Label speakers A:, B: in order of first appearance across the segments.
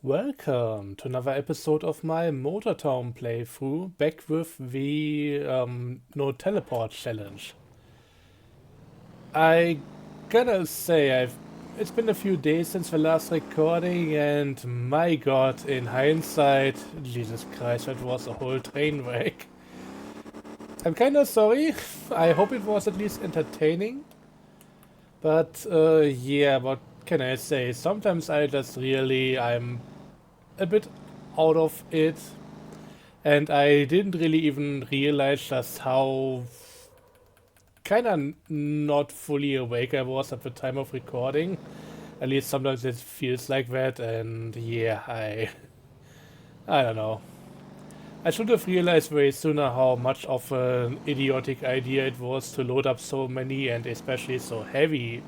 A: Welcome to another episode of my Motortown playthrough, back with the no teleport challenge. I gotta say, it's been a few days since the last recording, and my god, in hindsight, Jesus Christ, that was a whole train wreck. I'm kinda sorry. I hope it was at least entertaining, but yeah, what can I say? Sometimes I'm a bit out of it. And I didn't really even realize just how kind of not fully awake I was at the time of recording. At least sometimes it feels like that. And yeah, I don't know. I should have realized way sooner how much of an idiotic idea it was to load up so many and especially so heavy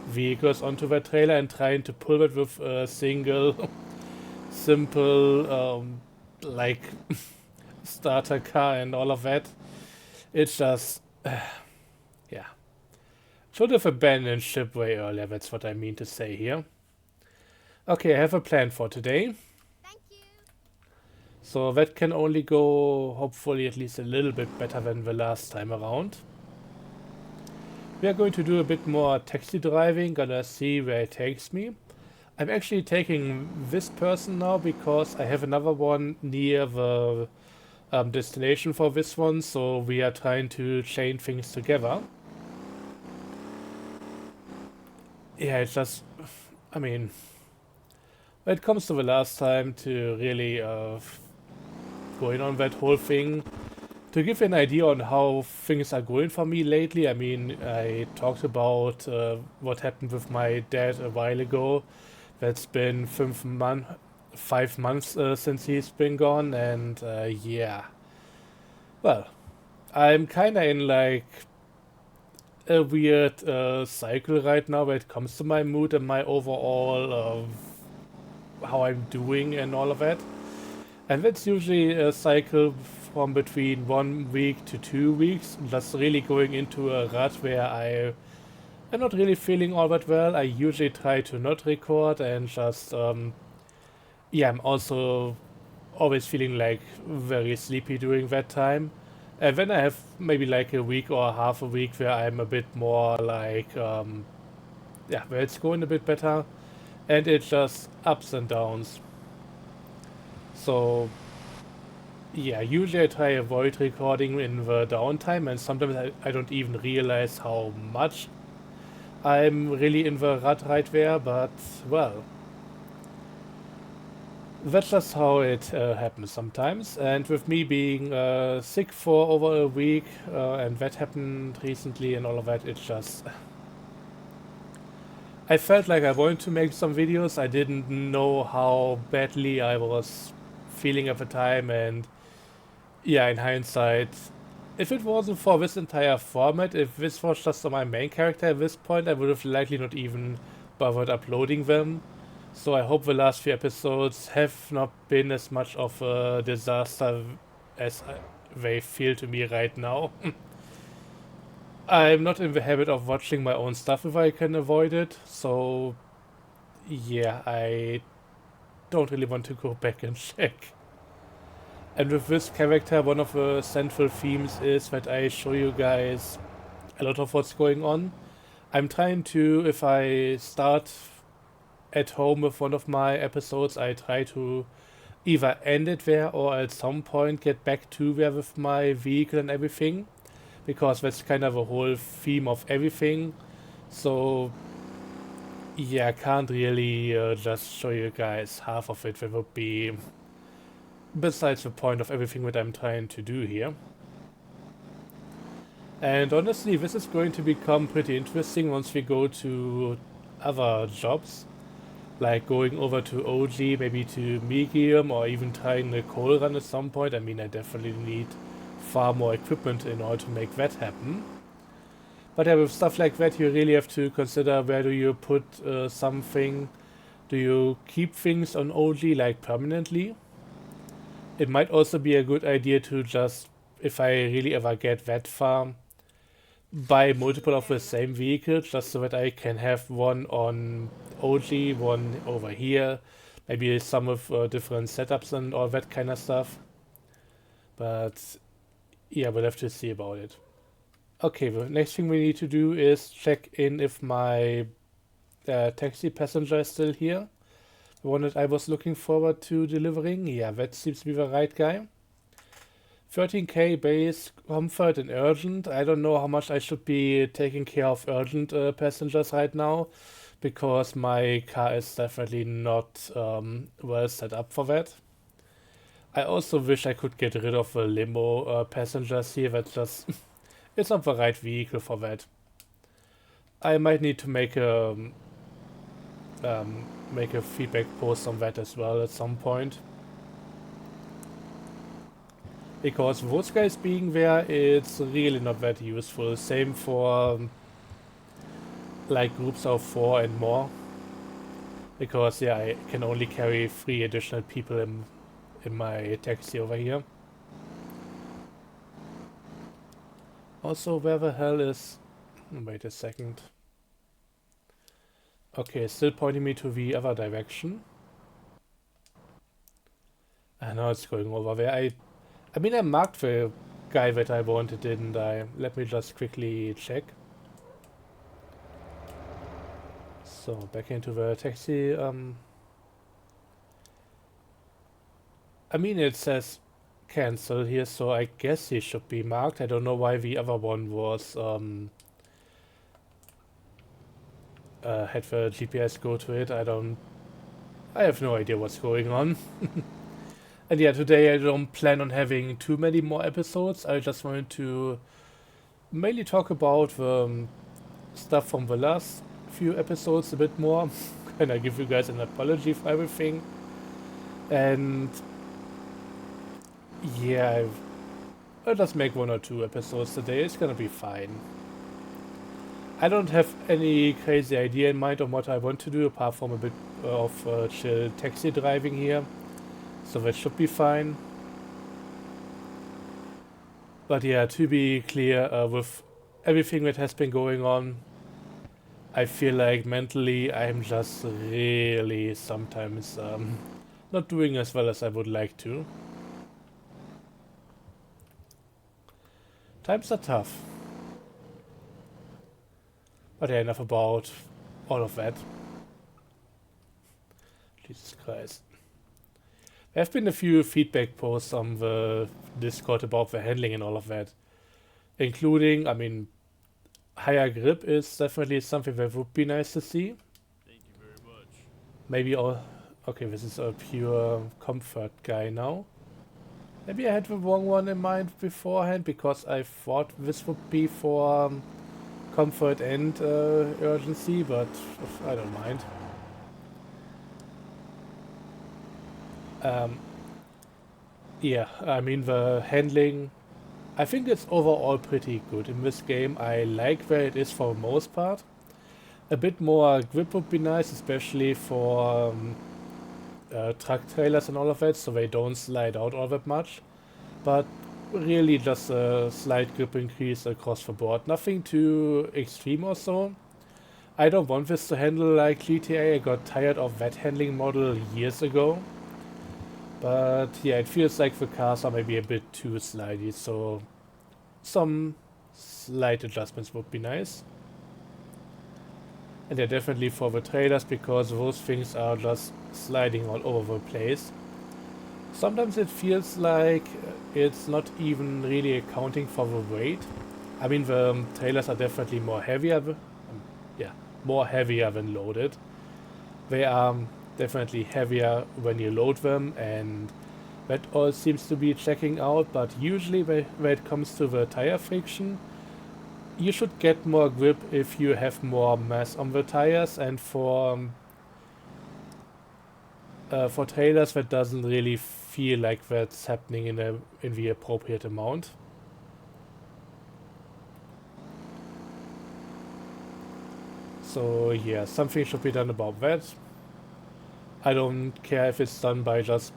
A: vehicles onto the trailer and trying to pull it with a single simple like starter car and all of that. It's just, yeah. Should have abandoned ship way earlier, that's what I mean to say here. Okay, I have a plan for today.
B: Thank you.
A: So that can only go, hopefully, at least a little bit better than the last time around. We are going to do a bit more taxi driving, gonna see where it takes me. I'm actually taking this person now because I have another one near the destination for this one, so we are trying to chain things together. Yeah, it's just, I mean, when it comes to the last time to really going on that whole thing, to give you an idea on how things are going for me lately, I mean, I talked about what happened with my dad a while ago. That's been 5 months since he's been gone, and yeah. Well, I'm kinda in like a weird cycle right now when it comes to my mood and my overall how I'm doing and all of that. And that's usually a cycle from between 1 week to 2 weeks, just really going into a rut where am not really feeling all that well. I usually try to not record and just, yeah, I'm also always feeling like very sleepy during that time. And then I have maybe like a week or half a week where I'm a bit more like, yeah, where it's going a bit better. And it's just ups and downs. So yeah, usually I try avoid recording in the downtime, and sometimes I don't even realize how much I'm really in the rut right there, but well, that's just how it happens sometimes. And with me being sick for over a week, and that happened recently and all of that, it's just. I felt like I wanted to make some videos. I didn't know how badly I was feeling at the time, and yeah, in hindsight, if it wasn't for this entire format, if this was just my main character at this point, I would have likely not even bothered uploading them. So I hope the last few episodes have not been as much of a disaster as they feel to me right now. I'm not in the habit of watching my own stuff if I can avoid it, so yeah, I don't really want to go back and check. And with this character, one of the central themes is that I show you guys a lot of what's going on. I'm trying to, if I start at home with one of my episodes, I try to either end it there or at some point get back to there with my vehicle and everything, because that's kind of a whole theme of everything. So yeah, I can't really just show you guys half of it. That would be besides the point of everything that I'm trying to do here. And honestly, this is going to become pretty interesting once we go to other jobs, like going over to OG, maybe to medium, or even trying the coal run at some point. I mean, I definitely need far more equipment in order to make that happen. But yeah, with stuff like that, you really have to consider where do you put something. Do you keep things on OG like permanently? It might also be a good idea to just, if I really ever get that far, buy multiple of the same vehicle just so that I can have one on OG, one over here, Maybe some with different setups and all that kind of stuff. But yeah, we'll have to see about it. Okay, the next thing we need to do is check in if my taxi passenger is still here. The one that I was looking forward to delivering. Yeah, that seems to be the right guy. 13k base, comfort and urgent. I don't know how much I should be taking care of urgent passengers right now, because my car is definitely not well set up for that. I also wish I could get rid of the limo passengers here. That just it's not the right vehicle for that. I might need to make a feedback post on that as well at some point. Because those guys being there, it's really not that useful. Same for like groups of 4 and more. Because yeah, I can only carry 3 additional people in my taxi over here. Also, where the hell is... Wait a second. Okay, still pointing me to the other direction. I know it's going over there. I mean, I marked the guy that I wanted, didn't I? Let me just quickly check. So, back into the taxi. I mean, it says cancel here, so I guess he should be marked. I don't know why the other one was had the GPS go to it. I have no idea what's going on. And yeah, today I don't plan on having too many more episodes. I just wanted to mainly talk about stuff from the last few episodes a bit more. And I give you guys an apology for everything. And yeah, I'll just make 1 or 2 episodes today. It's gonna be fine. I don't have any crazy idea in mind on what I want to do apart from a bit of chill taxi driving here. So that should be fine. But yeah, to be clear, with everything that has been going on, I feel like mentally I'm just really sometimes not doing as well as I would like to. Times are tough. But yeah, enough about all of that. Jesus Christ. There have been a few feedback posts on the Discord about the handling and all of that. Including, I mean, higher grip is definitely something that would be nice to see.
B: Thank you very much.
A: Maybe all... Okay, this is a pure comfort guy now. Maybe I had the wrong one in mind beforehand, because I thought this would be for comfort and urgency, but I don't mind. Yeah, I mean the handling, I think it's overall pretty good in this game. I like where it is for the most part. A bit more grip would be nice, especially for truck trailers and all of that, so they don't slide out all that much. But really just a slight grip increase across the board. Nothing too extreme or so. I don't want this to handle like GTA. I got tired of that handling model years ago. But yeah, it feels like the cars are maybe a bit too slidey, so some slight adjustments would be nice. And they're definitely for the trailers, because those things are just sliding all over the place. Sometimes it feels like it's not even really accounting for the weight. I mean, the trailers are definitely more heavier, more heavier than loaded. They are definitely heavier when you load them, and that all seems to be checking out, but usually when it comes to the tire friction, you should get more grip if you have more mass on the tires, and for trailers that doesn't really feel like that's happening in the appropriate amount. So yeah, something should be done about that. I don't care if it's done by just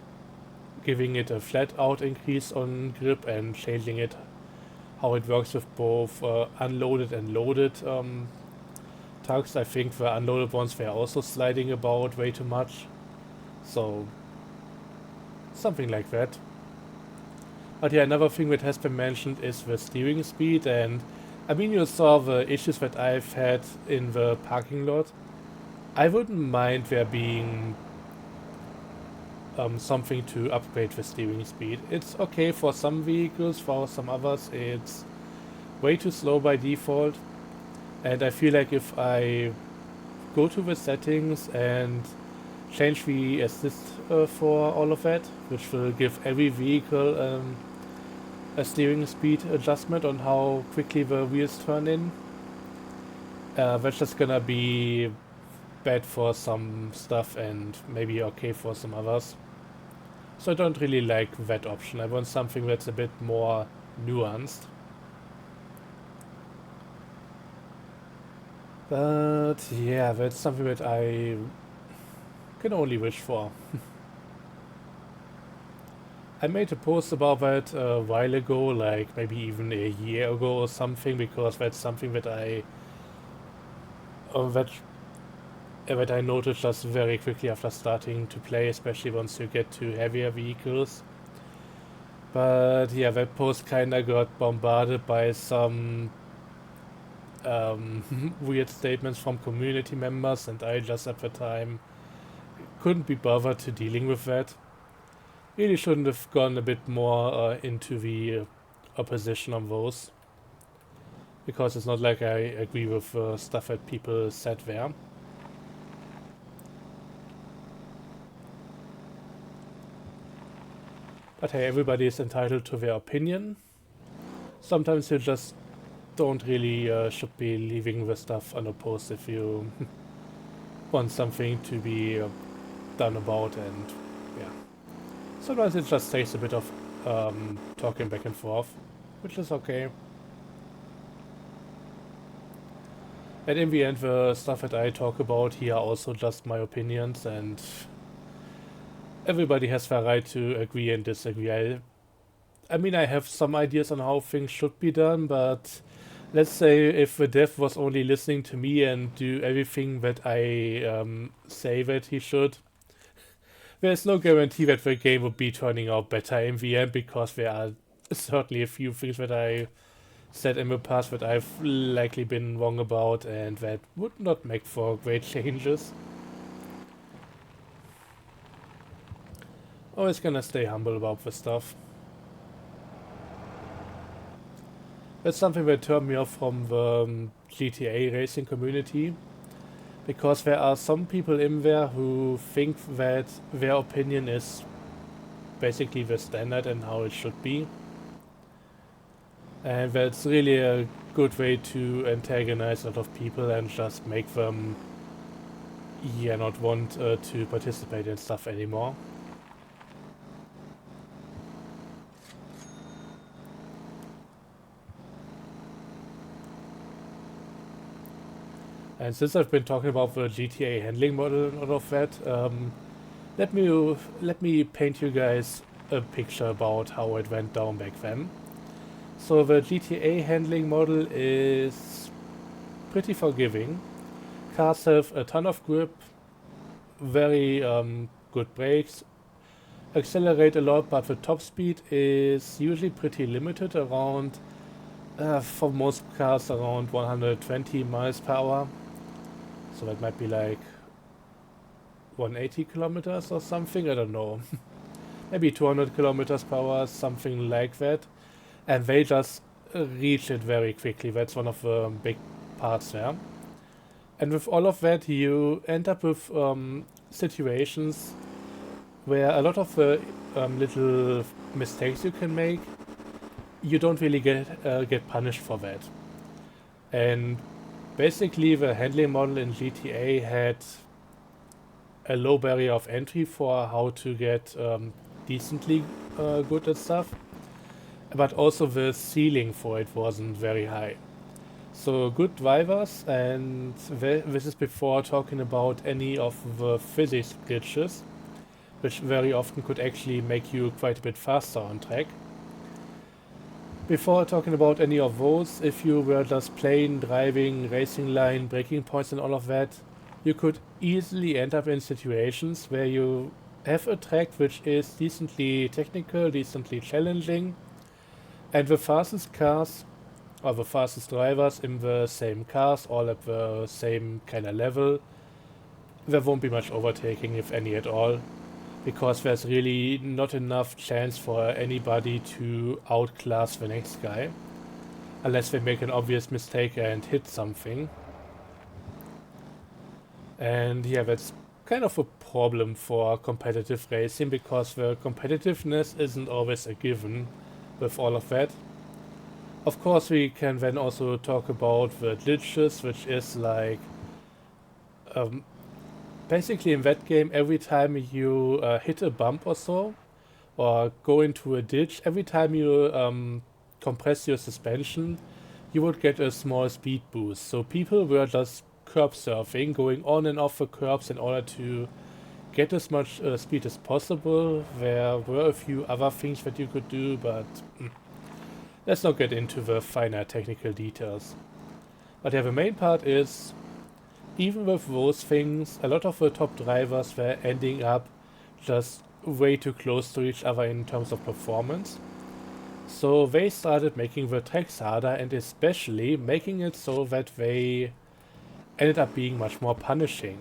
A: giving it a flat out increase on grip and changing it how it works with both unloaded and loaded trucks. I think the unloaded ones were also sliding about way too much. so something like that. But yeah, another thing that has been mentioned is the steering speed, and I mean, you saw the issues that I've had in the parking lot. I wouldn't mind there being something to upgrade the steering speed. It's okay for some vehicles, for some others it's way too slow by default. And I feel like if I go to the settings and change the assist for all of that, which will give every vehicle a steering speed adjustment on how quickly the wheels turn in, that's just gonna be bad for some stuff and maybe okay for some others. So I don't really like that option. I want something that's a bit more nuanced. But yeah, that's something that I can only wish for. I made a post about that a while ago, like maybe even a year ago or something, because that's something that that I noticed just very quickly after starting to play, especially once you get to heavier vehicles. But yeah, that post kinda got bombarded by some weird statements from community members, and I just at the time couldn't be bothered to dealing with that. Really shouldn't have gone a bit more into the opposition on those, because it's not like I agree with stuff that people said there. But hey, everybody is entitled to their opinion. Sometimes you just don't really should be leaving the stuff unopposed if you want something to be done about, and yeah. Sometimes it just takes a bit of talking back and forth, which is okay. And in the end, the stuff that I talk about here are also just my opinions, and everybody has the right to agree and disagree. I mean, I have some ideas on how things should be done, but let's say if the dev was only listening to me and do everything that I say that he should, there's no guarantee that the game would be turning out better in the end, because there are certainly a few things that I said in the past that I've likely been wrong about, and that would not make for great changes. Always gonna stay humble about this stuff. That's something that turned me off from the GTA racing community, because there are some people in there who think that their opinion is basically the standard and how it should be. And that's really a good way to antagonize a lot of people and just make them not want to participate in stuff anymore. And since I've been talking about the GTA handling model and all of that, let me paint you guys a picture about how it went down back then. So the GTA handling model is pretty forgiving. Cars have a ton of grip, very good brakes, accelerate a lot, but the top speed is usually pretty limited, around, for most cars, around 120 miles per hour. So that might be like 180 kilometers or something, I don't know. Maybe 200 kilometers per hour, something like that. And they just reach it very quickly. That's one of the big parts there. And with all of that, you end up with situations where a lot of the little mistakes you can make, you don't really get punished for that. And basically, the handling model in GTA had a low barrier of entry for how to get decently good at stuff, but also the ceiling for it wasn't very high. So good drivers, and this is before talking about any of the physics glitches, which very often could actually make you quite a bit faster on track. Before talking about any of those, if you were just plain driving, racing line, braking points and all of that, you could easily end up in situations where you have a track which is decently technical, decently challenging, and the fastest cars or the fastest drivers in the same cars, all at the same kind of level, there won't be much overtaking, if any at all, because there's really not enough chance for anybody to outclass the next guy, unless they make an obvious mistake and hit something. And yeah, that's kind of a problem for competitive racing, because the competitiveness isn't always a given with all of that. Of course, we can then also talk about the glitches, which is like um, basically in that game, every time you hit a bump or so, or go into a ditch, every time you compress your suspension, you would get a small speed boost. So people were just curb surfing, going on and off the curbs in order to get as much speed as possible. There were a few other things that you could do, but let's not get into the finer technical details. But yeah, the main part is, even with those things, a lot of the top drivers were ending up just way too close to each other in terms of performance. So they started making the tracks harder, and especially making it so that they ended up being much more punishing.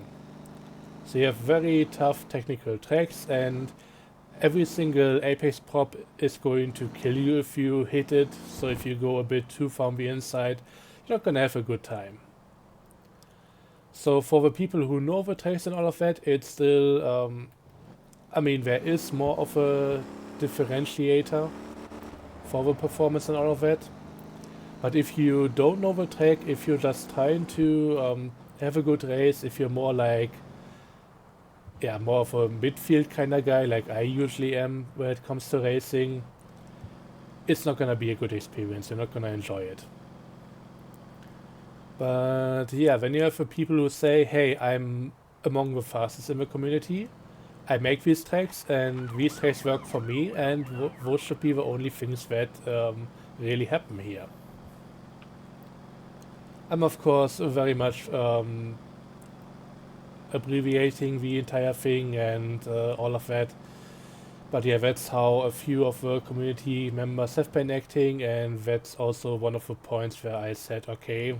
A: So you have very tough technical tracks, and every single Apex prop is going to kill you if you hit it. So if you go a bit too far on the inside, you're not gonna have a good time. So for the people who know the tracks and all of that, it's still, I mean, there is more of a differentiator for the performance and all of that. But if you don't know the track, if you're just trying to have a good race, if you're more like, yeah, more of a midfield kind of guy, like I usually am when it comes to racing, it's not gonna be a good experience. You're not gonna enjoy it. But yeah, then you have the people who say, hey, I'm among the fastest in the community. I make these tracks, and these tracks work for me, and those should be the only things that really happen here. I'm of course very much abbreviating the entire thing and all of that. But yeah, that's how a few of the community members have been acting, and that's also one of the points where I said, okay,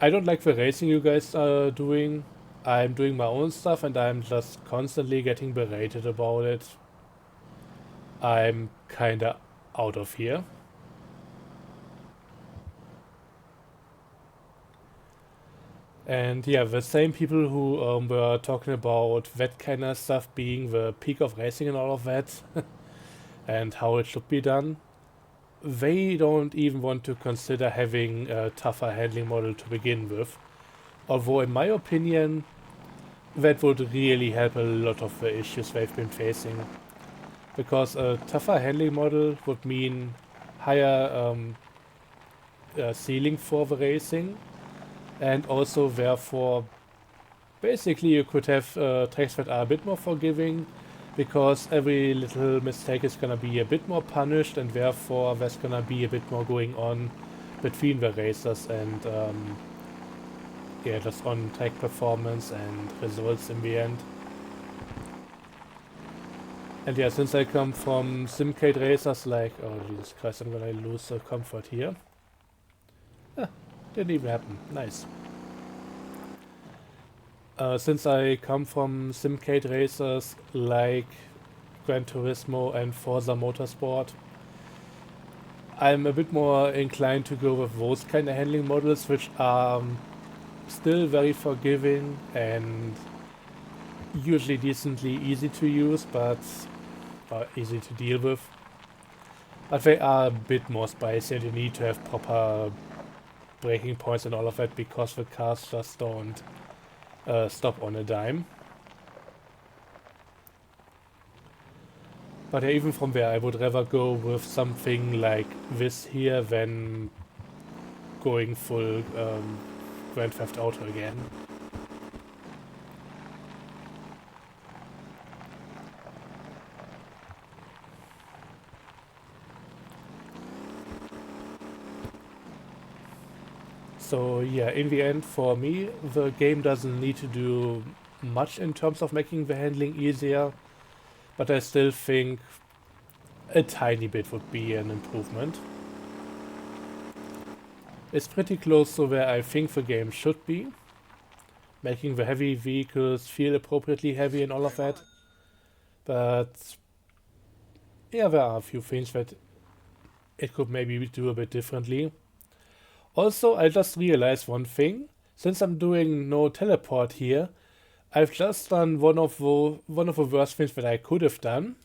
A: I don't like the racing you guys are doing. I'm doing my own stuff, and I'm just constantly getting berated about it. I'm kinda out of here. And yeah, the same people who were talking about that kind of stuff being the peak of racing and all of that, and how it should be done, they don't even want to consider having a tougher handling model to begin with. Although, in my opinion, that would really help a lot of the issues they've been facing. Because a tougher handling model would mean higher ceiling for the racing, and also therefore basically you could have tracks that are a bit more forgiving, because every little mistake is gonna be a bit more punished, and therefore there's gonna be a bit more going on between the racers, and yeah, just on track performance and results in the end. And yeah, since I come from Simcade racers, like, oh Jesus Christ, I'm gonna lose the comfort here. Ah, didn't even happen. Nice. Since I come from Simcade racers like Gran Turismo and Forza Motorsport, I'm a bit more inclined to go with those kind of handling models, which are still very forgiving and usually decently easy to use, but easy to deal with. But they are a bit more spicy, and you need to have proper braking points and all of that, because the cars just don't stop on a dime. But yeah, even from there, I would rather go with something like this here than going full Grand Theft Auto again. So yeah, in the end, for me, the game doesn't need to do much in terms of making the handling easier, but I still think a tiny bit would be an improvement. It's pretty close to where I think the game should be, making the heavy vehicles feel appropriately heavy and all of that. But yeah, there are a few things that it could maybe do a bit differently. Also, I just realized one thing. Since I'm doing no teleport here, I've just done one of the worst things that I could have done.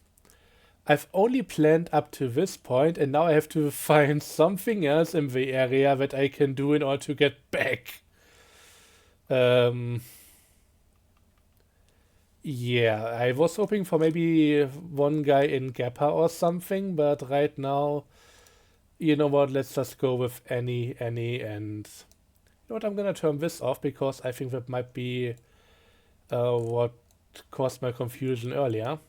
A: I've only planned up to this point, and now I have to find something else in the area that I can do in order to get back. Yeah, I was hoping for maybe one guy in Gappa or something, but right now, you know what, let's just go with any, and you know what, I'm gonna turn this off because I think that might be what caused my confusion earlier.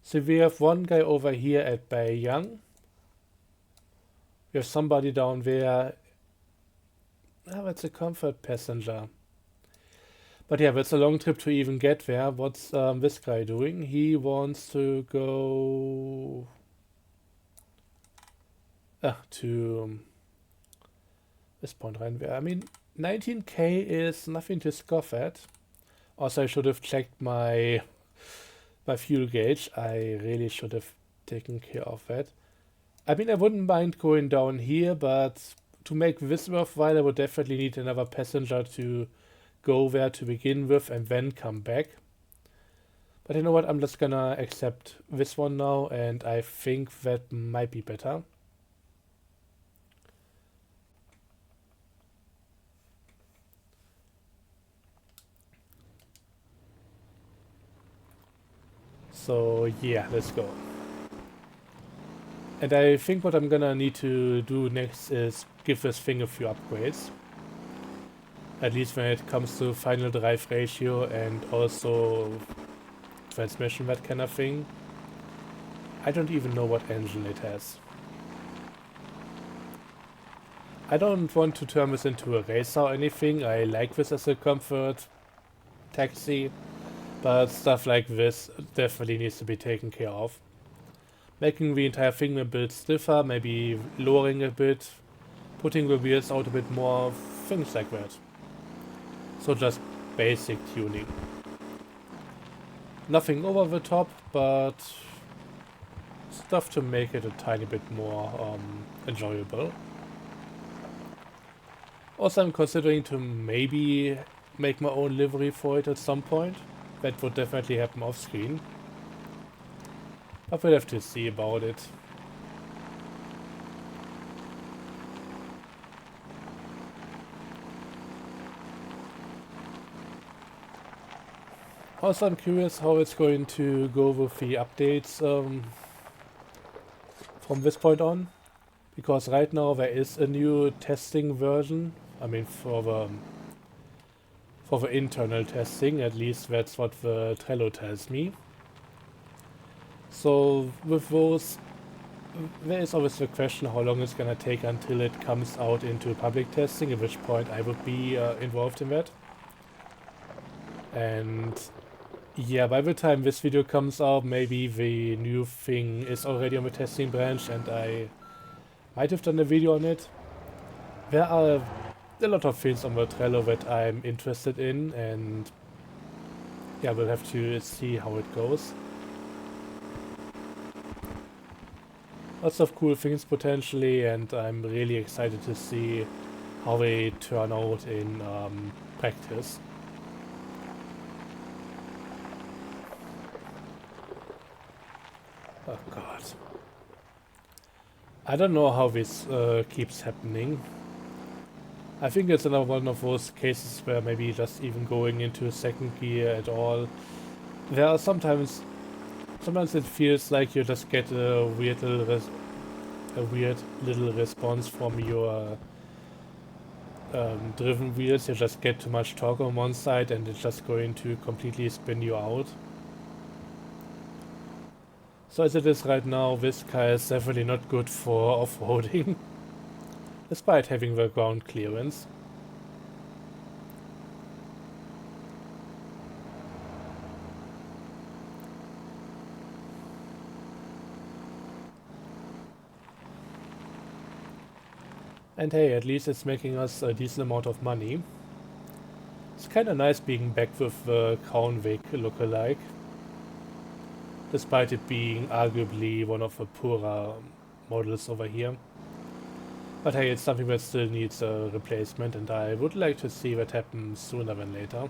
A: So we have one guy over here at Beiyang. We have somebody down there. Ah, that's a comfort passenger. But yeah, that's a long trip to even get there. What's this guy doing? He wants to go to this point right there. I mean, 19k is nothing to scoff at. Also, I should have checked my fuel gauge. I really should have taken care of that. I mean, I wouldn't mind going down here, but to make this worthwhile, I would definitely need another passenger to go there to begin with and then come back. But you know what? I'm just gonna accept this one now, and I think that might be better. So yeah, let's go. And I think what I'm gonna need to do next is give this thing a few upgrades. At least when it comes to final drive ratio and also transmission, that kind of thing. I don't even know what engine it has. I don't want to turn this into a racer or anything. I like this as a comfort taxi. But stuff like this definitely needs to be taken care of. Making the entire thing a bit stiffer, maybe lowering a bit, putting the wheels out a bit more, things like that. So just basic tuning. Nothing over the top, but stuff to make it a tiny bit more enjoyable. Also, I'm considering to maybe make my own livery for it at some point. That would definitely happen off screen. But we'll have to see about it. Also, I'm curious how it's going to go with the updates from this point on. Because right now there is a new testing version. I mean, for the internal testing, at least that's what the Trello tells me. So with those, there is always the question how long it's gonna take until it comes out into public testing, at which point I would be involved in that. And yeah, by the time this video comes out, maybe the new thing is already on the testing branch and I might have done a video on it. There are a lot of things on the Trello that I'm interested in, and yeah, we'll have to see how it goes. Lots of cool things potentially, and I'm really excited to see how they turn out in practice. Oh god. I don't know how this keeps happening. I think it's another one of those cases where maybe just even going into second gear at all. There are sometimes it feels like you just get a weird little response from your driven wheels. You just get too much torque on one side and it's just going to completely spin you out. So as it is right now, this car is definitely not good for off-roading. Despite having the ground clearance. And hey, at least it's making us a decent amount of money. It's kinda nice being back with the Crownweg lookalike, despite it being arguably one of the poorer models over here. But hey, it's something that still needs a replacement, and I would like to see that happen sooner than later.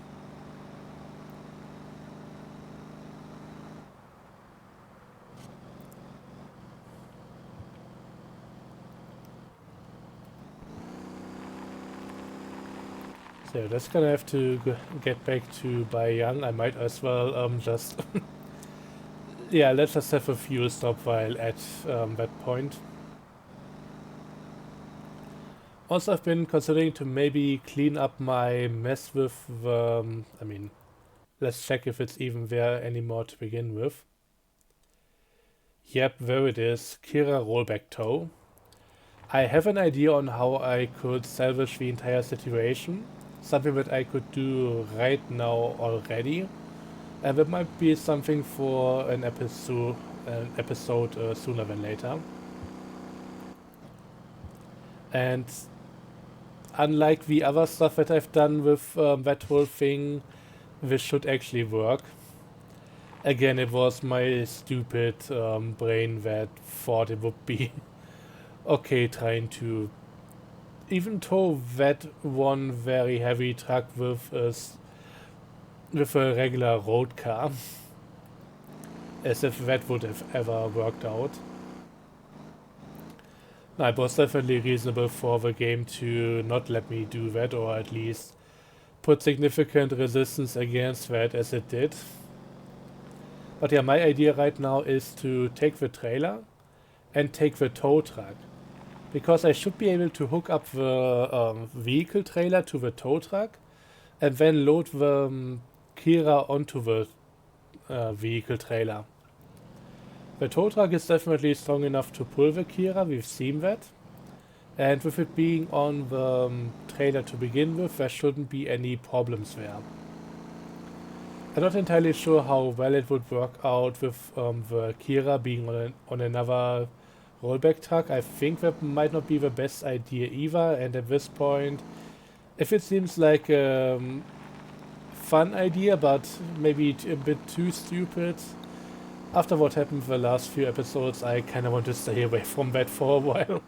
A: So that's gonna have to get back to Baiyang. I might as well just... yeah, let's just have a fuel stop while at that point. Also, I've been considering to maybe clean up my mess with the... I mean, let's check if it's even there anymore to begin with. Yep, there it is. Kira rollback tow. I have an idea on how I could salvage the entire situation. Something that I could do right now already. And that might be something for an episode sooner than later. And unlike the other stuff that I've done with that whole thing, this should actually work. Again, it was my stupid brain that thought it would be okay trying to even tow that one very heavy truck with a regular road car. As if that would have ever worked out. No, it was definitely reasonable for the game to not let me do that, or at least put significant resistance against that as it did. But yeah, my idea right now is to take the trailer and take the tow truck. Because I should be able to hook up the vehicle trailer to the tow truck and then load the Kira onto the vehicle trailer. The tow truck is definitely strong enough to pull the Kira, we've seen that. And with it being on the trailer to begin with, there shouldn't be any problems there. I'm not entirely sure how well it would work out with the Kira being on another rollback truck. I think that might not be the best idea either, and at this point, if it seems like a fun idea but maybe a bit too stupid, after what happened the last few episodes, I kinda want to stay away from that for a while.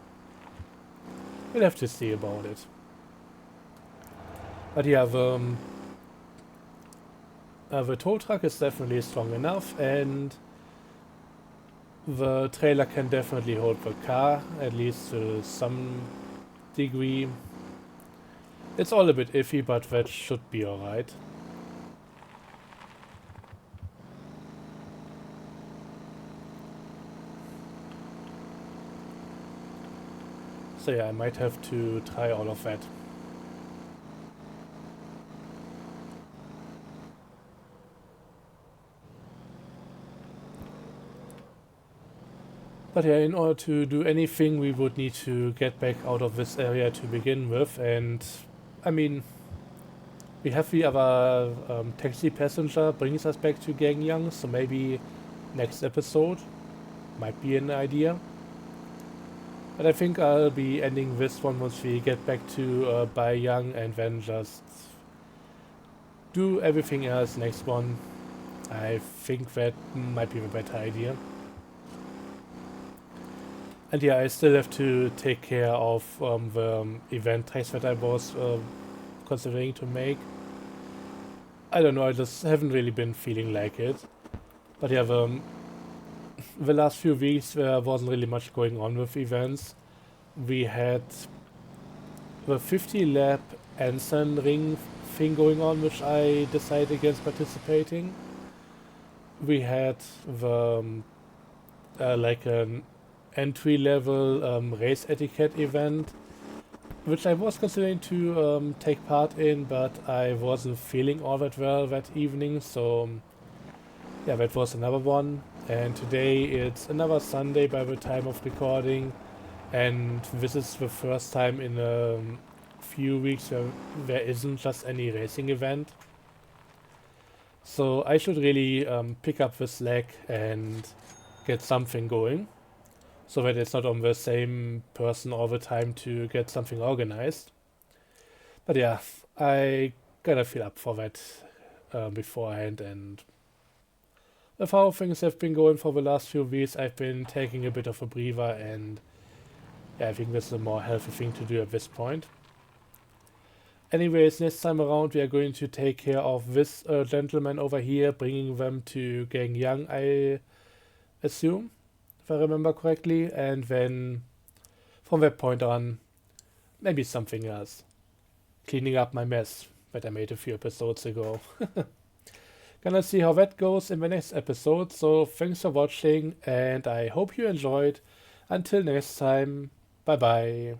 A: We'll have to see about it. But yeah, the tow truck is definitely strong enough, and the trailer can definitely hold the car, at least to some degree. It's all a bit iffy, but that should be alright. So yeah, I might have to try all of that. But yeah, in order to do anything, we would need to get back out of this area to begin with, and I mean, we have the other taxi passenger brings us back to Gangyang, so maybe next episode might be an idea. But I think I'll be ending this one once we get back to Baiyang, and then just do everything else next one. I think that might be a better idea. And yeah, I still have to take care of the event tracks that I was considering to make. I don't know, I just haven't really been feeling like it. But yeah, the last few weeks there wasn't really much going on with events. We had the 50 lap Anson ring thing going on, which I decided against participating. We had the like an entry level race etiquette event, which I was considering to take part in, but I wasn't feeling all that well that evening, so yeah, that was another one. And today it's another Sunday by the time of recording, and this is the first time in a few weeks where there isn't just any racing event. So I should really pick up the slack and get something going. so that it's not on the same person all the time to get something organized. But yeah, I gotta feel up for that beforehand, and with how things have been going for the last few weeks, I've been taking a bit of a breather, and yeah, I think this is a more healthy thing to do at this point. Anyways, next time around we are going to take care of this gentleman over here, bringing them to Gang Young, I assume, if I remember correctly, and then from that point on, maybe something else. Cleaning up my mess that I made a few episodes ago. Gonna see how that goes in the next episode, so thanks for watching and I hope you enjoyed. Until next time, bye bye.